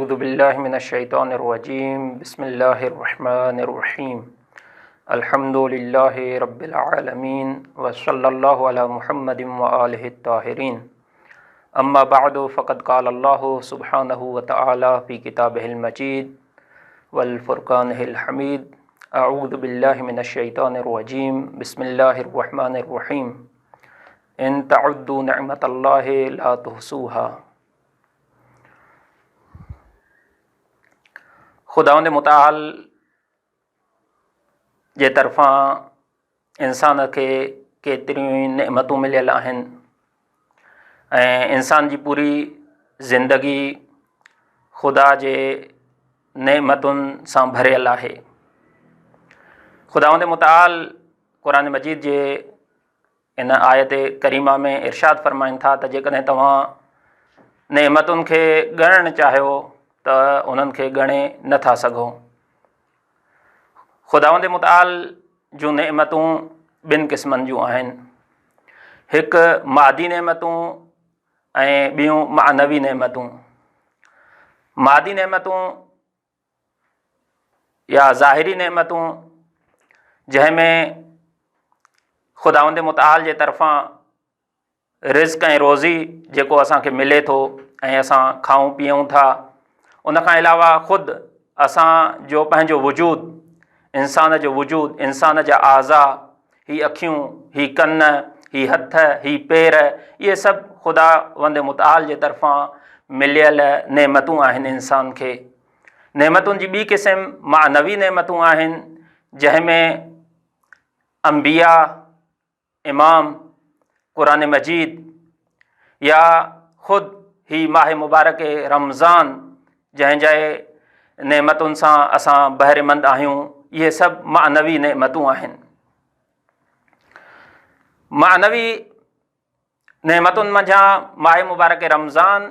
اعوذ باللہ من الشیطان الرجیم بسم اللہ الرحمن الرحیم الحمد للہ رب العالمین وصلی اللہ علی محمد وآلہ الطاہرین اما بعد فقد قال اللہ سبحانہ وتعالی فی کتابہ المجید والفرقانہ الحمید اعوذ باللہ من الشیطان الرجیم بسم اللہ الرحمن الرحیم ان تعدوا نعمت اللہ لا تحصوها۔ خداوند متعال जे तरफ़ां इंसान खे केतिरियूं नेमतूं मिलियल आहिनि ऐं इंसान जी पूरी ज़िंदगी ख़ुदा जे नेमतुनि सां भरियल आहे। ख़ुदावंद मुतआल क़ुरान मजीद जे इन आयत करीमा में इरशाद फ़रमाइनि था त जेकॾहिं तव्हां नेमतुनि खे ॻणणु चाहियो त उन्हनि खे ॻणे नथा सघो। ख़ुदावंद मुतआल जूं नेमतूं ॿिनि क़िस्मनि जूं आहिनि, हिकु मादी नेमतूं ऐं ॿियूं मानवी नेमतूं। मादी नेमतूं या ज़ाहिरी नेमतूं जंहिंमें ख़ुदावंद मुतआल जे तरफ़ां रिज़्क़ ऐं रोज़ी जेको असांखे मिले थो ऐं असां खाऊं पीऊं था, उन खां अलावा ख़ुदि असांजो पंहिंजो वजूद, इंसान जो वजूद, इंसान जा आज़ा, ही अखियूं, ही कन, ही हथ, ही पेर, इहे सभु ख़ुदावंद मुतआल जे तरफ़ां मिलियल नेमतूं आहिनि इंसान खे। नेमतुनि जी ॿी क़िस्म मानवी नेमतूं आहिनि जंहिंमें अंबिया, इमाम, क़ुरान मजीद या ख़ुदि ही माह मुबारक रमज़ान जंहिंजे नेमतुनि सां असां बहिरेमंद आहियूं, इहे सभु मानवी नेमतूं आहिनि। मानवी नेमतुनि मंझां माह मुबारक रमज़ान,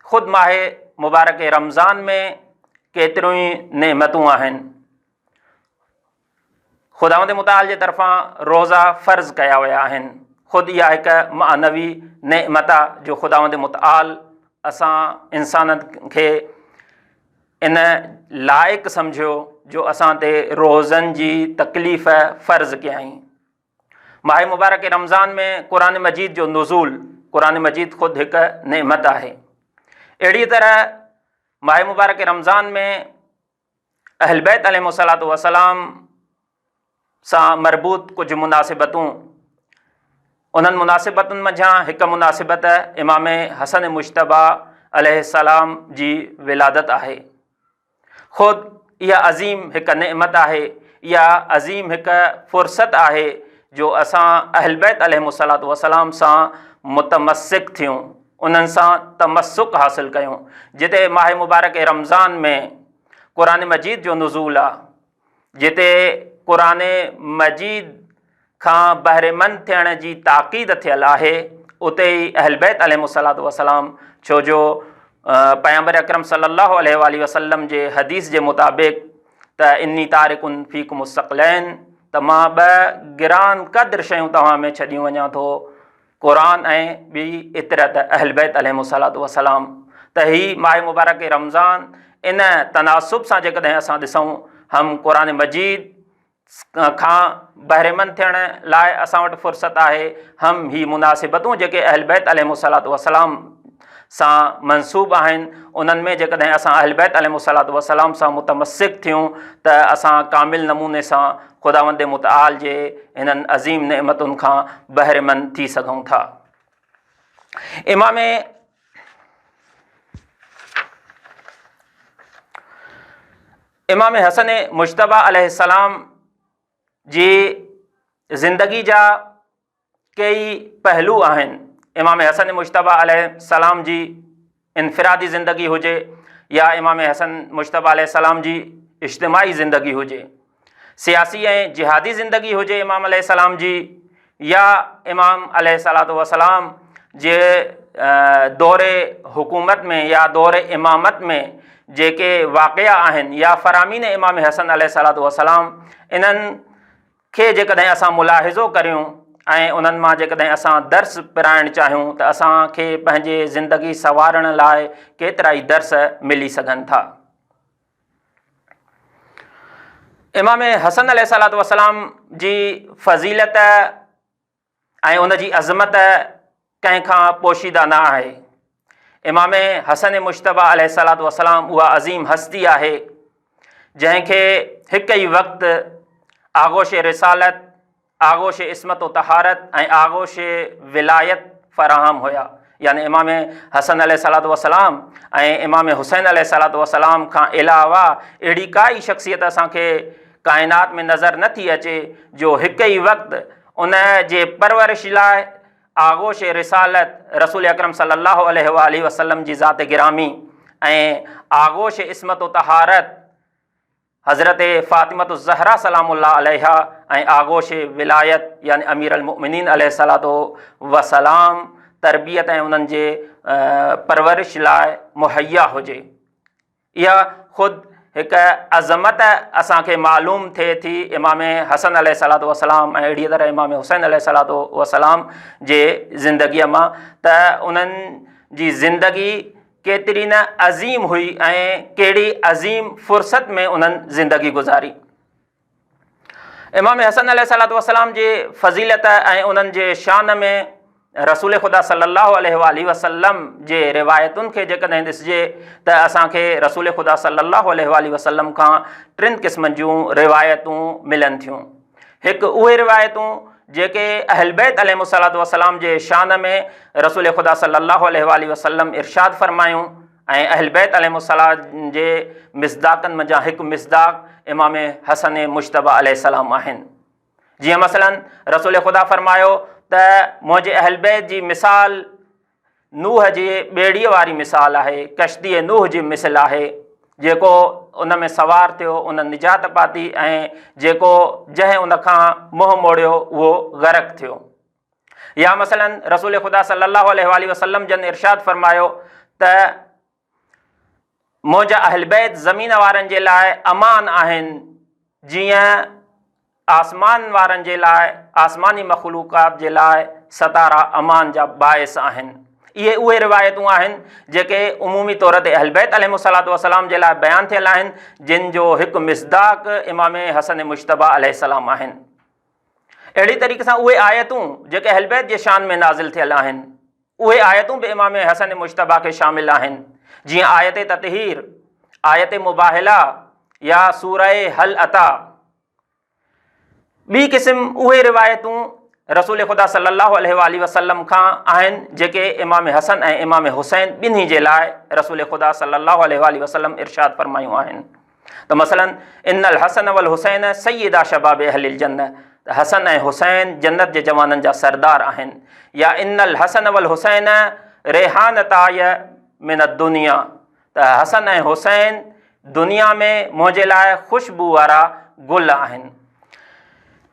ख़ुदि माह मुबारक रमज़ान में केतिरियूं ई नेमतूं आहिनि। ख़ुदावंद मुतआल जे तरफ़ां रोज़ा फ़र्ज़ कया विया आहिनि। ख़ुदि इहा हिकु मानवी नेमत आहे जो ख़ुदावंद मुतआल असां इंसाननि खे इन लाइक़ु सम्झियो जो असां ते रोज़नि जी तकलीफ़ फ़र्ज़ कयईं। माह मुबारक रमज़ान में क़ुरान मजीद जो नुज़ूल, क़ुरान मजीद ख़ुदि हिकु नेमत आहे। अहिड़ी तरह माह मुबारक रमज़ान में अहल बैत अलैहिमुस्सलातु वस्सलाम सां मरबूत कुझु मुनासिबतूं, उन्हनि मुनासिबतुनि मंझां हिकु मुनासिबत इमाम हसन मुश्तबा अलैहिस्सलाम जी विलादत आहे। ख़ुदि इहा अज़ीम हिकु नेमत आहे, इहा अज़ीम हिकु फ़ुर्सत आहे जो असां अहल बैत अलैहिमुस्सलातु वस्सलाम सां मुतमस्सिक थियूं, उन्हनि सां तमस्सुक हासिल कयूं। जिते माह मुबारक रमज़ान में क़ुरान मजीद जो नुज़ूल आहे, जिते क़ुरान मजीद खां बहिरेमंद थियण जी ताक़ीद थियल आहे, उते ई अहल बैत अलैहिमुस्सलातु वस्सलाम, छो जो पैगंबर अकरम सल्लल्लाहु अलैहि वसल्लम जे हदीस जे मुताबिक़ त इन्नी तारिकुन फ़ीकुम मुस्तक़लैन, त मां ॿ गिरान क़द्र शयूं तव्हां में छॾियूं वञा थो, क़ुरान ऐं ॿी इतरत अहल बैत अलैहिमुस्सलातु वस्सलाम। त ही माह मुबारक रमज़ान इन तनासुब सां जेकॾहिं असां ॾिसूं, हम क़ुरान मजीद खां बहिरेमंद थियण लाइ असां वटि फ़ुर्सत आहे, हम ही मुनासिबतूं जेके अहल बैत अलैहिमुस्सलातु वस्सलाम सां मंसूब आहिनि, उन्हनि में जेकॾहिं असां अहल बैत अलैहिमुस्सलातु वस्सलाम सां मुतमस्सिक थियूं त असां कामिल नमूने सां ख़ुदावंद मुतआल जे हिननि अज़ीम नेमतुनि खां बहिरेमंद थी सघूं था। इमाम हसन मुश्तबा अलैहिस्सलाम जी ज़िंदगी जा कई पहलू आहिनि। इमाम हसन मुश्तबा अलैहिस्सलाम जी इनफ़िरादी ज़िंदगी हुजे या इमाम हसन मुश्तबा अलैहिस्सलाम जी इज्तिमाई ज़िंदगी हुजे, सियासी ऐं जिहादी ज़िंदगी हुजे इमाम अलैहिस्सलाम जी, या इमाम अलैहिस्सलातु वस्सलाम जे दौरे हुकूमत में या दौरे इमामत में जेके वाक़िया आहिनि या फ़रामीन इमाम हसन अलैहिस्सलातु वस्सलाम, इन्हनि खे जेकॾहिं असां मुलाहिज़ो करियूं ऐं उन्हनि मां जेकॾहिं असां दर्स पिराइणु चाहियूं त असांखे पंहिंजे ज़िंदगी संवारण लाइ केतिरा ई दर्स मिली सघनि था। इमाम हसन अलैहिस्सलातु वस्सलाम जी फ़ज़ीलत ऐं उन जी अज़मत कंहिंखां पोशीदा न आहे। इमाम हसन मुश्तबा अलैहिस्सलातु वस्सलाम उहा अज़ीम हस्ती आहे जंहिंखे हिकु ई वक़्तु आगोश रिसालत, आगोश इस्मत व तहारत ऐं आगोश विलायत फ़राहम हुया। यानी इमाम हसन अलैहिस्सलातु वस्सलाम ऐं इमाम हुसैन अलैहिस्सलातु वस्सलाम खां अलावा अहिड़ी काई शख़्सियत असांखे काइनात में नज़र न थी अचे जो हिकु ई वक़्तु उन जे परवरिश लाइ आगोश रिसालत रसूल अकरम सल्लल्लाहु अलैहि वसल्लम जी ज़ात गिरामी ऐं आगोश इस्मत व तहारत हज़रत फ़ातिमतु ज़हरा सलामुल्लाह अलैहा ऐं आगोश विलायत यानी अमीर अलमुमिनीन अलैहिस्सलातु वसलाम तरबियत ऐं उन्हनि जे परवरिश लाइ मुहैया हुजे। इहा ख़ुदि हिकु अज़मत असांखे मालूम थिए थी इमाम हसन अलैहिस्सलातु वस्सलाम ऐं अहिड़ीअ तरह इमाम हुसैन अलैहिस्सलातु वस्सलाम जे ज़िंदगीअ मां त उन्हनि जी ज़िंदगी केतिरी न अज़ीम हुई ऐं कहिड़ी अज़ीम फ़ुर्सत में उन्हनि ज़िंदगी गुज़ारी। इमाम हसन अलैहिस्सलातु वस्सलाम जे फ़ज़ीलत ऐं उन्हनि जे शान में रसूल ख़ुदा सल्लल्लाहु अलैहि वसल्लम जे रिवायतुनि खे जेकॾहिं ॾिसिजे त असांखे रसूल ख़ुदा सल्लल्लाहु अलैहि वसल्लम खां टिनि क़िस्मनि जूं रिवायतूं मिलनि थियूं। हिकु उहे रिवायतूं जेके अहल बैत अलैहिमुस्सलातु वस्सलाम जे शान में रसूल ख़ुदा सल्लल्लाहु अलैहि वसल्लम इरशाद फरमायूं ऐं अहल बैत अलैहिमुस्सलाम जे मिसदाक़नि मंझां हिकु मिसदाक़ इमाम हसन मुश्तबा अलैहिस्सलाम आहिनि। जीअं मसलन रसूल ख़ुदा फरमायो त मुंहिंजे अहल बैत जी मिसाल नूह जी ॿेड़ीअ वारी मिसाल आहे, कश्तीअ नूह जी मिसल आहे, जेको उन में सवार थियो उन निजात पाती ऐं जेको जंहिं उन खां मुंहुं मोड़ियो उहो ग़रक़ थियो। या मसलन रसूल ख़ुदा सल्लल्लाहु अलैहि वसल्लम जन इरशाद फरमायो त मुंहिंजा अहल बैत ज़मीन वारनि जे लाइ अमान आहिनि जीअं आसमान वारनि जे लाइ, आसमानी मख़लूक़ात जे लाइ सतारा अमान जा बाइस आहिनि। इहे उहे रिवायतूं आहिनि जेके उमूमी तौर ते अहल बैत अलैहिमुस्सलातु वस्सलाम जे लाइ बयानु थियल आहिनि, जिन जो हिकु मिसदाक़ इमाम हसन मुश्तबा अलैहिस्सलाम आहिनि। अहिड़ी तरीक़े सां उहे आयतूं जेके अहल बैत जे शान में नाज़िल थियल आहिनि, उहे आयतूं बि इमाम हसन मुश्तबा खे शामिल आहिनि। जीअं आयत ततहीर, आयत मुबाहिला या सूरह हल अता। ॿी क़िस्म उहे रिवायतूं रसूल ख़ुदा सल्लल्लाहु अलैहि वसल्लम खां आहिनि जेके इमाम हसन ऐं इमाम हुसैन ॿिन्ही जे लाइ रसूल ख़ुदा सल्लल्लाहु अलैहि वसल्लम इरशाद फरमायूं आहिनि। त मसलन इन्नल हसन वल हुसैन सय्यदा शबाब अहलिल जन्नत, त हसन ऐं हुसैन जन्नत जे जवाननि जा सरदार आहिनि। या इन्नल हसन वल हुसैन रेहानताय मिन दुनिया, त हसन ऐं हुसैन दुनिया में मुंहिंजे लाइ ख़ुशबू वारा गुल आहिनि।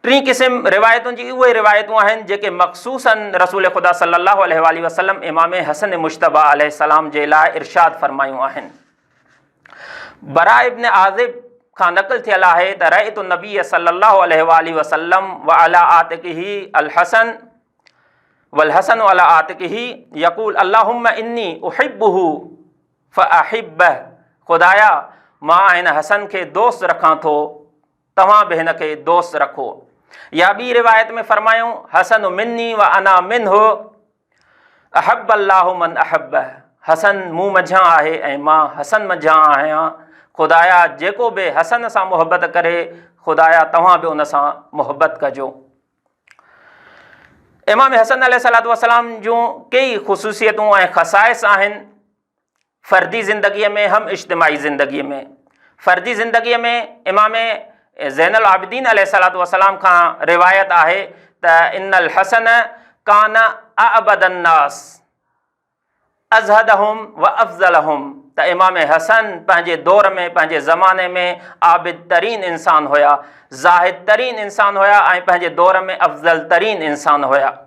टी क़िस्म रिवायतुनि जी उहे रिवायतूं आहिनि जेके मख़सूसन रसूल ख़ुदा सल्लल्लाहु अलैहि वसल्लम इमाम हसन मुश्तबा अलैहिस्सलाम जे लाइ इरशाद फरमायूं आहिनि। बरा इब्न आज़िब खां नक़ल थियल आहे त रअयतु नबी सल्लल्लाहु अलैहि वसल्लम व अला आतिक़िही अलहसन वल हसन अला आतिक़िही यक़ूल अल्लाहुम्मा इन्नी उहिब्बुहु फ़अहिब्बह, खुदाया मां हिन हसन खे दोस्त रखां थो, तव्हां बि हिन खे दोस्त रखो। या ॿी रिवायत में फरमायूं हसन मिन्नी व अना मिन्हु अहब अल्लाहु मन अहब्बह, हसन मूं मंझां आहे ऐं मां हसन मंझां आहियां, खुदाया जेको बि हसन सां मुहबत करे खुदाया तव्हां बि उन सां मुहबत कजो। इमाम हसन अलैहिस्सलातु वस्सलाम जूं कई ख़ुसूसियतूं ऐं ख़साइस आहिनि फ़र्दी ज़िंदगीअ में हम इज्तिमाई ज़िंदगीअ में। फ़र्दी ज़िंदगीअ में इमाम ज़ैनुल आबिदीन अलैहिस्सलातु वस्सलाम खां रिवायत आहे त इन्नल हसन कान अअबदन नास अज़हदहुम व अफ़ज़लहुम, त इमाम हसन पंहिंजे दौर में पंहिंजे ज़माने में आबिद तरीन इंसान हुया, ज़ाहिद तरीन इंसान हुया ऐं पंहिंजे दौर में अफ़ज़ल तरीन इंसान हुया।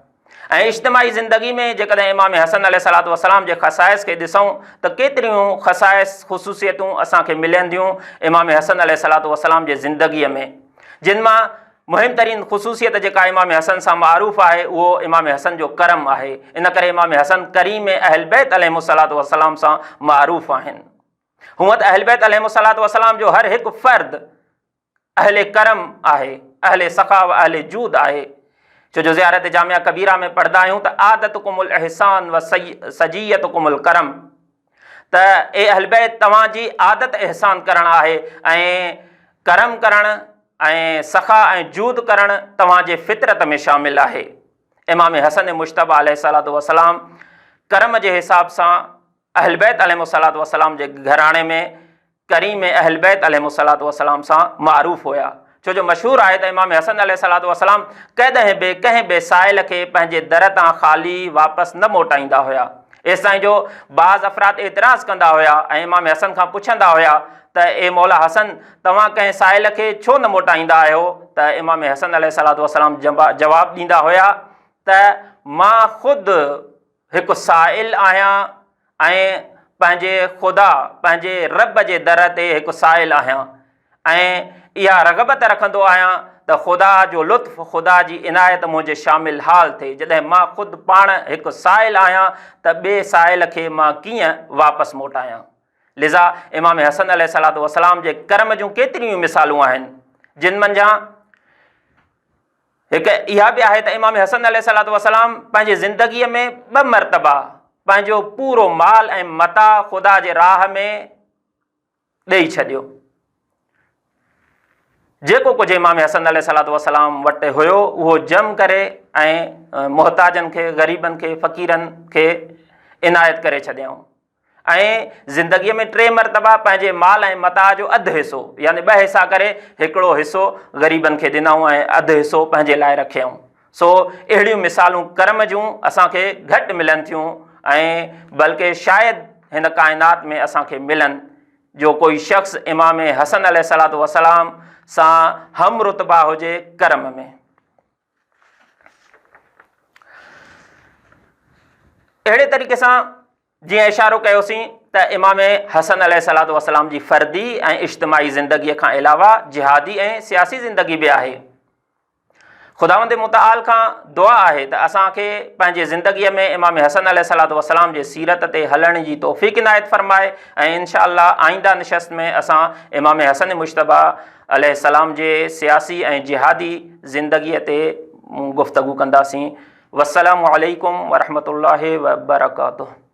ऐं इज्तिमाई ज़िंदगी में जेकॾहिं इमाम हसन अलैहिस्सलातु वस्सलाम जे ख़साइस खे ॾिसूं त केतिरियूं ख़साइस ख़ुसूसियतूं असांखे मिलंदियूं इमाम हसन अलैहिस्सलातु वस्सलाम जे ज़िंदगीअ में, जिन मां मुहिम तरीन ख़ुसूसियत जेका इमाम हसन सां मारूफ़ आहे उहो इमाम हसन जो करम आहे। इन करे इमाम हसन करीम अहल बैत अलैहिमुस्सलातु वस्सलाम सां मारूफ़ आहिनि। हूअं त अहल बैत अलैहिमुस्सलातु वस्सलाम जो हर हिकु फ़र्द अहले करम आहे, अहले सखा व अहले जूद आहे। छो जो ज़ियारत जामिया कबीरा में पढ़ंदा आहियूं त आदतुकुमुल इहसान व सजीयतुकुमुल करम, त ए अहल बैत तव्हांजी आदत इहसान करणु आहे ऐं करम करणु ऐं सखा ऐं जूद करणु तव्हांजे फितरत में शामिल आहे। इमाम हसन मुश्तबा अलैहिस्सलातु वस्सलाम करम जे हिसाब सां अहल बैत अलैहिमुस्सलातु वस्सलाम जे घराणे में करीम अहल बैत अलैहिमुस्सलातु वस्सलाम सां मारूफ़ हुया। छो जो मशहूर आहे त इमाम हसन अलैहिस्सलातु वस्सलाम कॾहिं बि कंहिं बि साइल खे पंहिंजे दर तां ख़ाली वापसि न मोटाईंदा हुया। एसि ताईं जो बाज़ अफ़राद एतिराज़ कंदा हुया ऐं इमाम हसन खां पुछंदा हुया त ए मौला हसन तव्हां कंहिं साइल खे छो न मोटाईंदा आहियो, त इमाम हसन अलैहिस्सलातु वस्सलाम जवाबु ॾींदा हुया त मां ख़ुदि हिकु साइल आहियां ऐं पंहिंजे ख़ुदा पंहिंजे रब जे दर ते हिकु साइल आहियां ऐं इहा रग़बत रखंदो आहियां त ख़ुदा जो लुत्फ़ ख़ुदा जी इनायत मुंहिंजे शामिल हाल थिए। जॾहिं मां ख़ुदि पाण हिकु साइल आहियां त ॿिए साइल खे मां कीअं वापसि मोटायां। लिज़ा इमाम हसन अलैहिस्सलातु वस्सलाम जे करम जूं केतिरियूं मिसालूं आहिनि, जिन मंझां हिकु इहा बि आहे त इमाम हसन अलैहिस्सलातु वस्सलाम पंहिंजी ज़िंदगीअ में 2 मरतबा पंहिंजो पूरो माल ऐं मता ख़ुदा जे राह में ॾेई छॾियो। जेको कुझु इमाम हसन अलैहिस्सलातु वस्सलाम वटि हुयो उहो जम करे ऐं मुहताजनि खे, ग़रीबनि खे, फ़क़ीरनि खे इनायत करे छॾियऊं ऐं ज़िंदगीअ में 3 मरतबा पंहिंजे माल ऐं मता जो अधु हिसो यानी 2 हिसा करे हिकिड़ो हिसो ग़रीबनि खे ॾिनऊं ऐं अधु हिसो पंहिंजे लाइ रखियऊं। सो अहिड़ियूं मिसालूं करम जूं असांखे घटि मिलनि थियूं ऐं बल्कि शायदि हिन काइनात में असांखे मिलनि जो कोई शख़्स इमाम हसन अलैहिस्सलातु वस्सलाम सां हम रुतबा हुजे करम में। अहिड़े तरीक़े सां जीअं इशारो कयोसीं त इमाम हसन अलैहिस्सलातु वस्सलाम जी फ़र्दी ऐं इज्तिमाई ज़िंदगीअ खां अलावा जिहादी ऐं सियासी ज़िंदगी बि आहे। ख़ुदावंद मुतआल खां दुआ आहे त असांखे पंहिंजे ज़िंदगीअ में इमाम हसन अलैहिस्सलातु वस्सलाम जे सीरत ते हलण जी तौफ़ीक़ इनायत फ़रमाए ऐं इंशाअल्लाह आईंदा निशस्त में असां इमाम हसन मुश्तबा अलैहिस्सलाम जे सियासी ऐं जिहादी ज़िंदगीअ ते गुफ़्तगू कंदासीं। वस्सलामु अलैकुम वरहमतुल्लाहि वबरकातुहू।